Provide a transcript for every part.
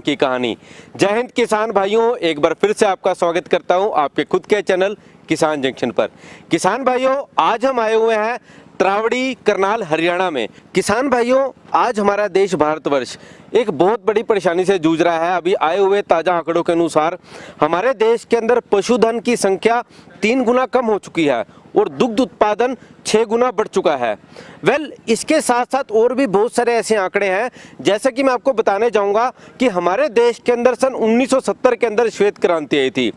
की कहानी। जय हिंद किसान भाइयों, एक बार फिर से आपका स्वागत करता हूं आपके खुद के चैनल किसान जंक्शन पर। किसान भाइयों, आज हम आए हुए हैं त्रावड़ी करनाल हरियाणा में। किसान भाइयों, आज हमारा देश भारतवर्ष एक बहुत बड़ी परेशानी से जूझ रहा है। अभी आए हुए ताज़ा आंकड़ों के अनुसार हमारे देश के अंदर पशुधन की संख्या 3 गुना कम हो चुकी है और दुग्ध उत्पादन 6 गुना बढ़ चुका है। इसके साथ साथ और भी बहुत सारे ऐसे आंकड़े हैं, जैसे कि मैं आपको बताने जाऊंगा कि हमारे देश के अंदर सन 1970 के अंदर श्वेत क्रांति आई थी।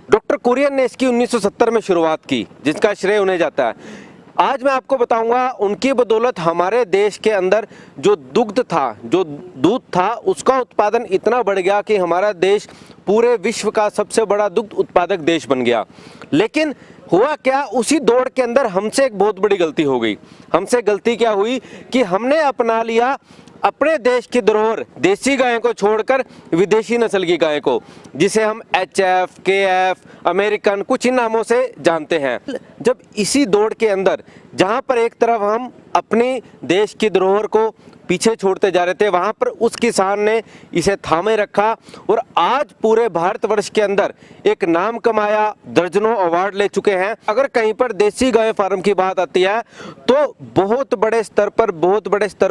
डॉक्टर कुरियन ने इसकी 1970 में शुरुआत की, जिसका श्रेय उन्हें जाता है। आज मैं आपको बताऊंगा उनकी बदौलत हमारे देश के अंदर जो दुग्ध था, जो दूध था, उसका उत्पादन इतना बढ़ गया कि हमारा देश पूरे विश्व का सबसे बड़ा दुग्ध उत्पादक देश बन गया। लेकिन हुआ क्या, उसी दौड़ के अंदर हमसे एक बहुत बड़ी गलती हो गई। हमसे गलती क्या हुई कि हमने अपना लिया अपने देश की धरोहर देसी गाय को छोड़कर विदेशी नस्ल की गाय को, जिसे हम HF, KF, अमेरिकन कुछ ही नामों से जानते हैं। जब इसी दौड़ के अंदर जहां पर एक तरफ हम अपने देश की धरोहर को पीछे छोड़ते जा रहे थे, वहां पर उस किसान ने इसे थामे रखा और आज पूरे भारतवर्ष के अंदर एक नाम कमाया, दर्जनों अवार्ड ले चुके हैं। अगर कहीं पर देसी गाय फार्म की बात आती है तो बहुत बड़े स्तर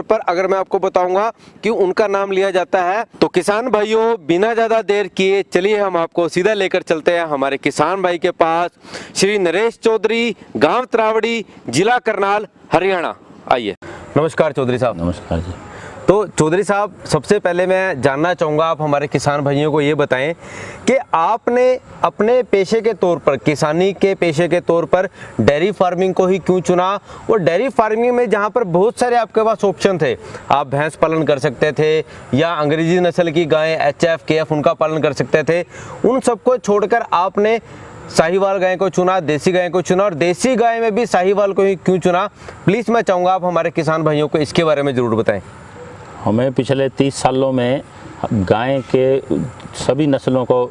पर अगर मैं आपको बताऊंगा कि उनका नाम लिया जाता है। तो किसान भाइयों, बिना ज्यादा देर किए चलिए हम आपको सीधा लेकर चलते हैं हमारे किसान भाई के पास, श्री नरेश चौधरी, गांव त्रावड़ी, जिला करनाल, हरियाणा। आइए। नमस्कार चौधरी साहब। नमस्कार जी। तो चौधरी साहब, सबसे पहले मैं जानना चाहूँगा, आप हमारे किसान भाइयों को ये बताएं कि आपने अपने पेशे के तौर पर, किसानी के पेशे के तौर पर डेयरी फार्मिंग को ही क्यों चुना। और डेयरी फार्मिंग में जहाँ पर बहुत सारे आपके पास ऑप्शन थे, आप भैंस पालन कर सकते थे या अंग्रेजी नस्ल की गाय HF, KF उनका पालन कर सकते थे, उन सबको छोड़कर आपने साहिवाल गाय को चुना, देसी गाय को चुना, और देसी गाय में भी साहिवाल को ही क्यों चुना। प्लीज़ मैं चाहूँगा आप हमारे किसान भाइयों को इसके बारे में ज़रूर बताएं। हमें पिछले 30 सालों में गाय के सभी नस्लों को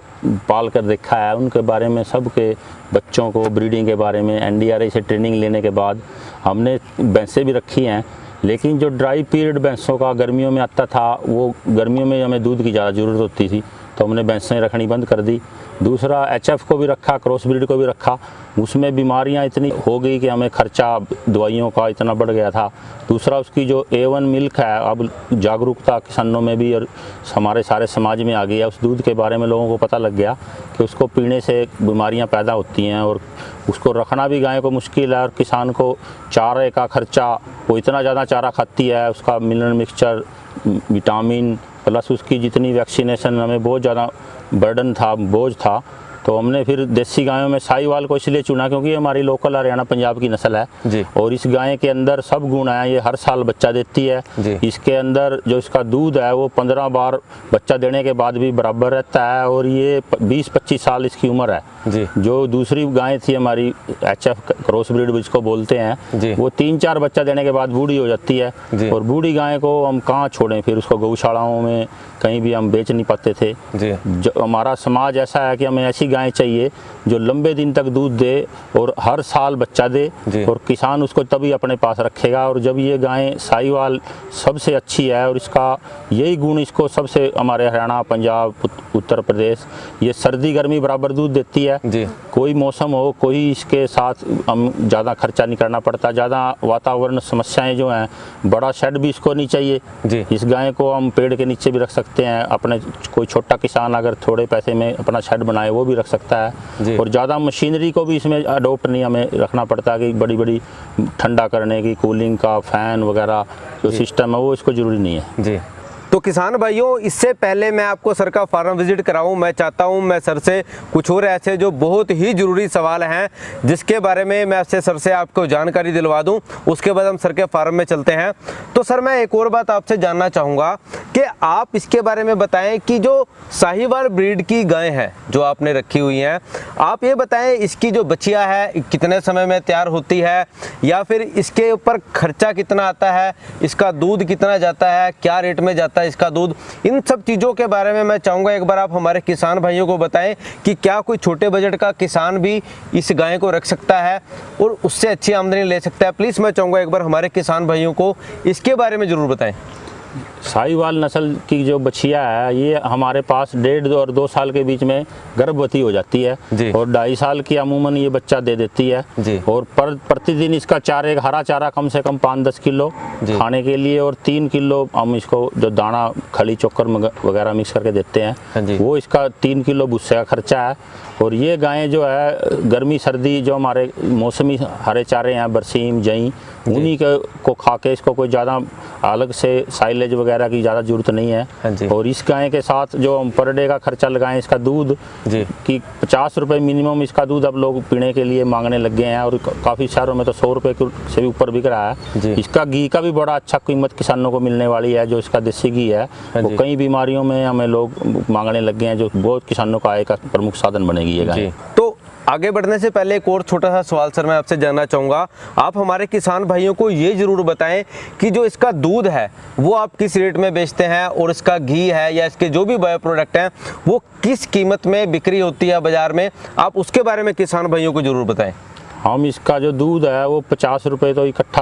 पाल कर देखा है, उनके बारे में सबके बच्चों को ब्रीडिंग के बारे में NDRA से ट्रेनिंग लेने के बाद हमने भैंसें भी रखी हैं। लेकिन जो ड्राई पीरियड भैंसों का गर्मियों में आता था, वो गर्मियों में हमें दूध की ज़्यादा ज़रूरत होती थी, तो हमने भैंसें रखनी बंद कर दी। दूसरा HF को भी रखा, क्रॉस ब्रीड को भी रखा, उसमें बीमारियां इतनी हो गई कि हमें खर्चा दवाइयों का इतना बढ़ गया था। दूसरा उसकी जो A1 मिल्क है, अब जागरूकता किसानों में भी और हमारे सारे समाज में आ गई है। उस दूध के बारे में लोगों को पता लग गया कि उसको पीने से बीमारियां पैदा होती हैं और उसको रखना भी गाय को मुश्किल है। और किसान को चारे का खर्चा, वो इतना ज़्यादा चारा खाती है, उसका मिनरल मिक्सचर, विटामिन प्लस उसकी जितनी वैक्सीनेशन, हमें बहुत ज़्यादा बर्डन था, बोझ था। तो हमने फिर देसी गायों में साहिवाल को इसलिए चुना क्योंकि ये हमारी लोकल हरियाणा पंजाब की नस्ल है जी। और इस गाय के अंदर सब गुण हैं। ये हर साल बच्चा देती है जी। इसके अंदर जो इसका दूध है वो 15 बार बच्चा देने के बाद भी बराबर रहता है और ये 20-25 साल इसकी उम्र है जी। जो दूसरी गाय थी हमारी HF क्रॉस ब्रीड जिसको बोलते हैं जी। वो 3-4 बच्चा देने के बाद बूढ़ी हो जाती है जी। और बूढ़ी गाय को हम कहाँ छोड़ें, फिर उसको गौशालाओं में कहीं भी हम बेच नहीं पाते थे जी। जो हमारा समाज ऐसा है कि हमें ऐसी गाय चाहिए जो लंबे दिन तक दूध दे और हर साल बच्चा दे और किसान उसको तभी अपने पास रखेगा। और जब ये गाय साहिवाल सबसे अच्छी है और इसका यही गुण इसको सबसे, हमारे हरियाणा, पंजाब, उत्तर प्रदेश, ये सर्दी गर्मी बराबर दूध देती है जी। कोई मौसम हो, कोई इसके साथ हम ज़्यादा खर्चा नहीं करना पड़ता। ज़्यादा वातावरण समस्याएं जो हैं, बड़ा शेड भी इसको नहीं चाहिए जी। इस गाय को हम पेड़ के नीचे भी रख सकते हैं। अपने कोई छोटा किसान अगर थोड़े पैसे में अपना शेड बनाए वो भी रख सकता है। और ज़्यादा मशीनरी को भी इसमें अडोप्ट नहीं हमें रखना पड़ता कि बड़ी बड़ी ठंडा करने की, कूलिंग का, फैन वगैरह जो सिस्टम है वो इसको ज़रूरी नहीं है जी। तो किसान भाइयों, इससे पहले मैं आपको सर का फार्म विजिट कराऊं, मैं चाहता हूं मैं सर से कुछ और ऐसे जो बहुत ही ज़रूरी सवाल हैं जिसके बारे में मैं सर से आपको जानकारी दिलवा दूं, उसके बाद हम सर के फार्म में चलते हैं। तो सर, मैं एक और बात आपसे जानना चाहूँगा कि आप इसके बारे में बताएं कि जो साहिवाल ब्रीड की गाय है जो आपने रखी हुई हैं, आप ये बताएं इसकी जो बछिया है कितने समय में तैयार होती है, या फिर इसके ऊपर खर्चा कितना आता है, इसका दूध कितना जाता है, क्या रेट में जाता है इसका दूध। इन सब चीज़ों के बारे में मैं चाहूँगा एक बार आप हमारे किसान भाइयों को बताएं कि क्या कोई छोटे बजट का किसान भी इस गाय को रख सकता है और उससे अच्छी आमदनी ले सकता है। प्लीज़ मैं चाहूँगा एक बार हमारे किसान भाइयों को इसके बारे में ज़रूर बताएं। साहिवाल नस्ल की जो बछिया है ये हमारे पास 1.5 और 2 साल के बीच में गर्भवती हो जाती है जी। और 2.5 साल की अमूमन ये बच्चा दे देती है जी। और प्रतिदिन इसका चारे हरा चारा कम से कम 5-10 किलो जी। खाने के लिए और 3 किलो हम इसको जो दाना खली चोकर वगैरह मिक्स करके देते हैं वो इसका 3 किलो भुस्से का खर्चा है। और ये गायें जो है गर्मी सर्दी जो हमारे मौसमी हरे चारे हैं बरसीम जई उन्हीं को खा के इसको कोई ज़्यादा अलग से साइलेज वगैरह की ज़्यादा ज़रूरत नहीं है। और इस गाय के साथ जो हम पर डे का खर्चा लगाएं इसका दूध कि 50 रुपये मिनिमम इसका दूध अब लोग पीने के लिए मांगने लग गए हैं और काफ़ी शहरों में तो 100 रुपये से भी ऊपर बिक रहा है। इसका घी का भी बड़ा अच्छा कीमत किसानों को मिलने वाली है। जो इसका देसी घी है वो कई बीमारियों में हमें लोग मांगने लग गए हैं जो बहुत किसानों का आय का प्रमुख साधन बनेगी ये गाय। तो आगे बढ़ने से पहले एक और छोटा सा सवाल सर मैं आपसे जानना चाहूँगा। आप हमारे किसान भाइयों को ये ज़रूर बताएं कि जो इसका दूध है वो आप किस रेट में बेचते हैं और इसका घी है या इसके जो भी बायो प्रोडक्ट हैं वो किस कीमत में बिक्री होती है बाज़ार में, आप उसके बारे में किसान भाइयों को ज़रूर बताएं। हम इसका जो दूध है वो 50 रुपये तो इकट्ठा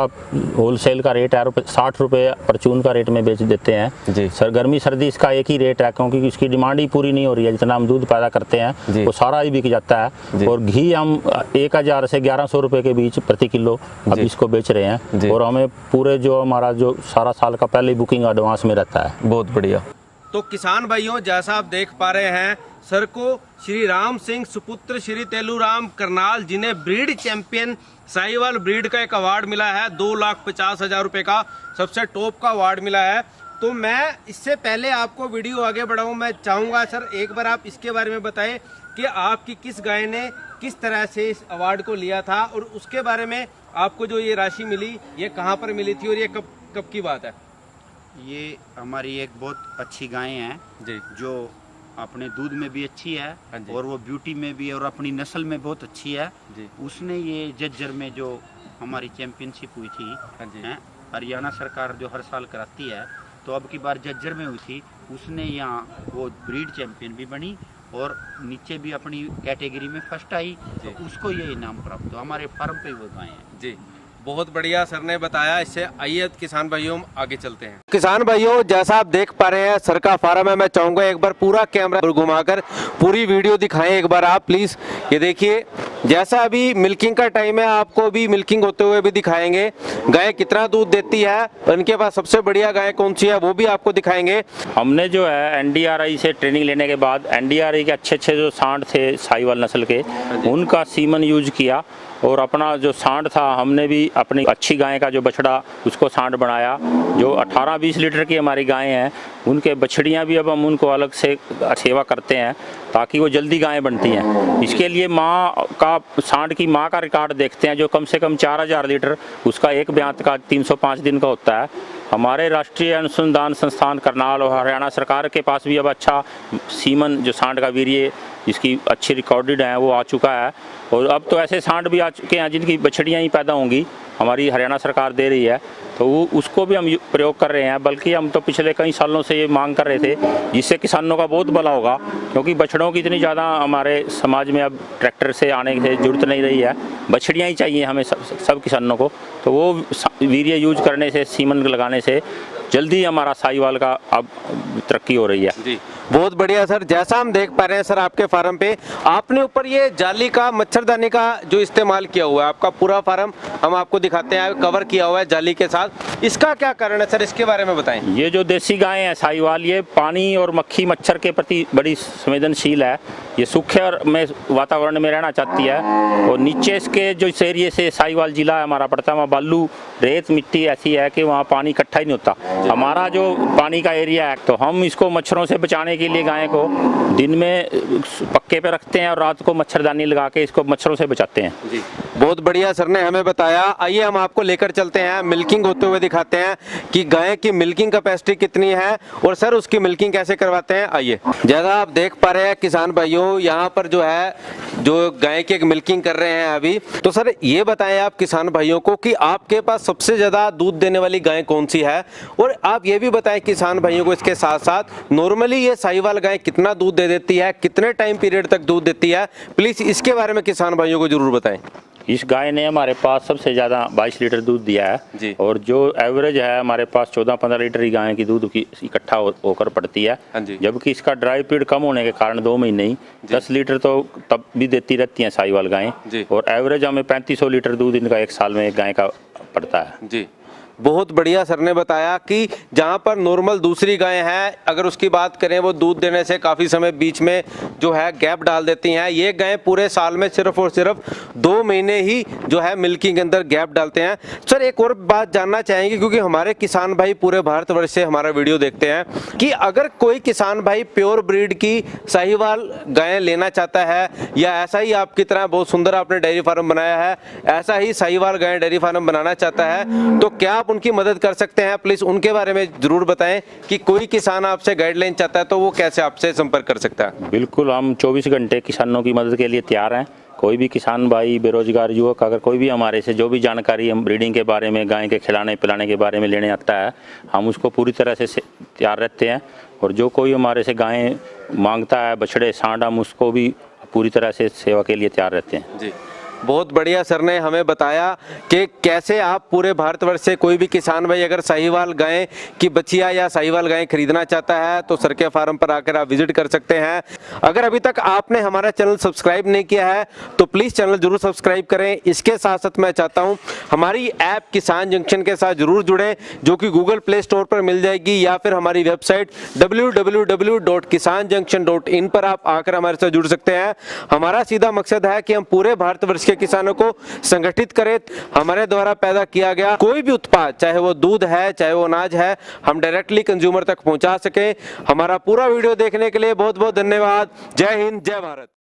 होलसेल का रेट है, 60 रुपये परचून का रेट में बेच देते हैं जी। सर गर्मी सर्दी इसका एक ही रेट है क्योंकि इसकी डिमांड ही पूरी नहीं हो रही है। जितना हम दूध पैदा करते हैं वो सारा ही बिक जाता है। और घी हम 1000 से 1100 रुपये के बीच प्रति किलो अब इसको बेच रहे हैं और हमें पूरे जो हमारा जो सारा साल का पहले बुकिंग एडवांस में रहता है। बहुत बढ़िया। तो किसान भाइयों जैसा आप देख पा रहे हैं सर को श्री राम सिंह सुपुत्र श्री तेलूराम करनाल जिन्हें ब्रीड चैंपियन साहिवाल ब्रीड का एक अवार्ड मिला है 2,50,000 रुपये का सबसे टॉप का अवार्ड मिला है। तो मैं इससे पहले आपको वीडियो आगे बढ़ाऊं मैं चाहूँगा सर एक बार आप इसके बारे में बताएं कि आपकी किस गाय ने किस तरह से इस अवार्ड को लिया था और उसके बारे में आपको जो ये राशि मिली ये कहाँ पर मिली थी और ये कब की बात है। ये हमारी एक बहुत अच्छी गाय है जी जो अपने दूध में भी अच्छी है और वो ब्यूटी में भी और अपनी नस्ल में बहुत अच्छी है जी। उसने ये जज्जर में जो हमारी चैंपियनशिप हुई थी हरियाणा सरकार जो हर साल कराती है तो अब की बार जज्जर में हुई थी उसने यहाँ वो ब्रीड चैंपियन भी बनी और नीचे भी अपनी कैटेगरी में फर्स्ट आई तो उसको ये इनाम प्राप्त हुआ। हमारे फार्म पे वो गाय हैं जी। बहुत बढ़िया सर ने बताया। इससे आइए किसान भाइयों आगे चलते हैं। किसान भाइयों जैसा आप देख पा रहे हैं सर का फार्म है। मैं चाहूंगा एक बार पूरा कैमरा घुमाकर पूरी वीडियो दिखाएं एक बार आप प्लीज। ये देखिए जैसा अभी मिल्किंग का टाइम है आपको भी मिल्किंग होते हुए भी दिखाएंगे गाय कितना दूध देती है, उनके पास सबसे बढ़िया गाय कौन सी है वो भी आपको दिखाएंगे। हमने जो है NDRI से ट्रेनिंग लेने के बाद NDRI के अच्छे जो सांड थे साहिवाल नस्ल के उनका सीमन यूज किया और अपना जो सांड था हमने भी अपनी अच्छी गाय का जो बछड़ा उसको सांड बनाया। जो 18-20 लीटर की हमारी गायें हैं उनके बछड़ियाँ भी अब हम उनको अलग से सेवा करते हैं ताकि वो जल्दी गायें बनती हैं। इसके लिए माँ का सांड की माँ का रिकॉर्ड देखते हैं जो कम से कम 4000 लीटर उसका एक ब्यांत का 305 दिन का होता है। हमारे राष्ट्रीय अनुसंधान संस्थान करनाल और हरियाणा सरकार के पास भी अब अच्छा सीमन जो सांड का वीर्य इसकी अच्छी रिकॉर्डेड है वो आ चुका है। और अब तो ऐसे सांड भी आ चुके हैं जिनकी बछड़ियाँ ही पैदा होंगी हमारी हरियाणा सरकार दे रही है तो वो उसको भी हम प्रयोग कर रहे हैं। बल्कि हम तो पिछले कई सालों से ये मांग कर रहे थे जिससे किसानों का बहुत भला होगा क्योंकि बछड़ों की इतनी ज़्यादा हमारे समाज में अब ट्रैक्टर से आने की जरूरत नहीं रही है, बछड़ियाँ ही चाहिए हमें सब किसानों को। तो वो वीर्य यूज करने से सीमन लगाने से जल्दी हमारा साहिवाल का अब तरक्की हो रही है जी। बहुत बढ़िया सर। जैसा हम देख पा रहे हैं सर आपके फार्म पे आपने ऊपर ये जाली का मच्छरदानी का जो इस्तेमाल किया हुआ है आपका पूरा फार्म हम आपको दिखाते हैं कवर किया हुआ है जाली के साथ। इसका क्या कारण है सर इसके बारे में बताएं। ये जो देसी गाय है साहिवाल ये पानी और मक्खी मच्छर के प्रति बड़ी संवेदनशील है। ये सूखे और में वातावरण में रहना चाहती है और नीचे इसके जो इस एरिए से साहिवाल जिला है हमारा पड़ता है वहाँ बालू रेत मिट्टी ऐसी है कि वहाँ पानी इकट्ठा ही नहीं होता। हमारा जो पानी का एरिया है तो हम इसको मच्छरों से बचाने के लिए गाय को दिन में पक्के पे रखते हैं और रात को मच्छरदानी लगा के इसको मच्छरों से बचाते हैं जी। बहुत बढ़िया सर ने हमें बताया। आइए हम आपको लेकर चलते हैं मिल्किंग होते हुए दिखाते हैं कि गाय की मिल्किंग कैपेसिटी कितनी है और सर उसकी मिल्किंग कैसे करवाते हैं। आइए जैसा आप देख पा रहे हैं किसान भाइयों यहाँ पर जो है जो गाय की मिल्किंग कर रहे हैं अभी। तो सर ये बताएं आप किसान भाइयों को कि आपके पास सबसे ज्यादा दूध देने वाली गाय कौन सी है और आप ये भी बताएं किसान भाइयों को इसके साथ साथ नॉर्मली ये साहिवाल गाय कितना दूध दे देती है, कितने टाइम पीरियड तक दूध देती है, प्लीज इसके बारे में किसान भाइयों को जरूर बताएं। इस गाय ने हमारे पास सबसे ज़्यादा 22 लीटर दूध दिया है जी। और जो एवरेज है हमारे पास 14-15 लीटर ही गाय की दूध की इकट्ठा होकर पड़ती है। हाँ जी। जबकि इसका ड्राई पीरियड कम होने के कारण 2 महीने ही 10 लीटर तो तब भी देती रहती हैं साहिवाल गायें जी। और एवरेज हमें 3500 लीटर दूध इनका एक साल में एक गाय का पड़ता है जी। बहुत बढ़िया सर ने बताया कि जहाँ पर नॉर्मल दूसरी गाय है, अगर उसकी बात करें वो दूध देने से काफ़ी समय बीच में जो है गैप डाल देती हैं, ये गाय पूरे साल में सिर्फ और सिर्फ 2 महीने ही जो है मिल्किंग के अंदर गैप डालते हैं। सर एक और बात जानना चाहेंगे, क्योंकि हमारे किसान भाई पूरे भारतवर्ष से हमारा वीडियो देखते हैं, कि अगर कोई किसान भाई प्योर ब्रीड की साहिवाल गायें लेना चाहता है या ऐसा ही आपकी तरह बहुत सुंदर आपने डेयरी फार्म बनाया है, ऐसा ही साहिवाल गायें डेयरी फार्म बनाना चाहता है, तो क्या आप उनकी मदद कर सकते हैं? प्लीज उनके बारे में जरूर बताएं कि कोई किसान आपसे गाइडलाइन चाहता है तो वो कैसे आपसे संपर्क कर सकता है। बिल्कुल, हम 24 घंटे किसानों की मदद के लिए तैयार हैं। कोई भी किसान भाई, बेरोजगार युवक, अगर कोई भी हमारे से जो भी जानकारी हम ब्रीडिंग के बारे में, गाय के खिलाने पिलाने के बारे में लेने आता है, हम उसको पूरी तरह से तैयार रहते हैं। और जो कोई हमारे से गायें मांगता है, बछड़े सांड, हम उसको भी पूरी तरह से सेवा के लिए तैयार रहते हैं। जी, बहुत बढ़िया सर ने हमें बताया कि कैसे आप पूरे भारतवर्ष से कोई भी किसान भाई अगर साहिवाल गाय की बछिया या साहिवाल गाय खरीदना चाहता है तो सर के फार्म पर आकर आप विजिट कर सकते हैं। अगर अभी तक आपने हमारा चैनल सब्सक्राइब नहीं किया है तो प्लीज़ चैनल जरूर सब्सक्राइब करें। इसके साथ साथ मैं चाहता हूँ हमारी ऐप किसान जंक्शन के साथ जरूर जुड़ें, जो कि गूगल प्ले स्टोर पर मिल जाएगी, या फिर हमारी वेबसाइट www.kisanjunction.in पर आप आकर हमारे साथ जुड़ सकते हैं। हमारा सीधा मकसद है कि हम पूरे भारतवर्ष के किसानों को संगठित करें। हमारे द्वारा पैदा किया गया कोई भी उत्पाद, चाहे वो दूध है, चाहे वो अनाज है, हम डायरेक्टली कंज्यूमर तक पहुंचा सकें। हमारा पूरा वीडियो देखने के लिए बहुत बहुत धन्यवाद। जय हिंद, जय भारत।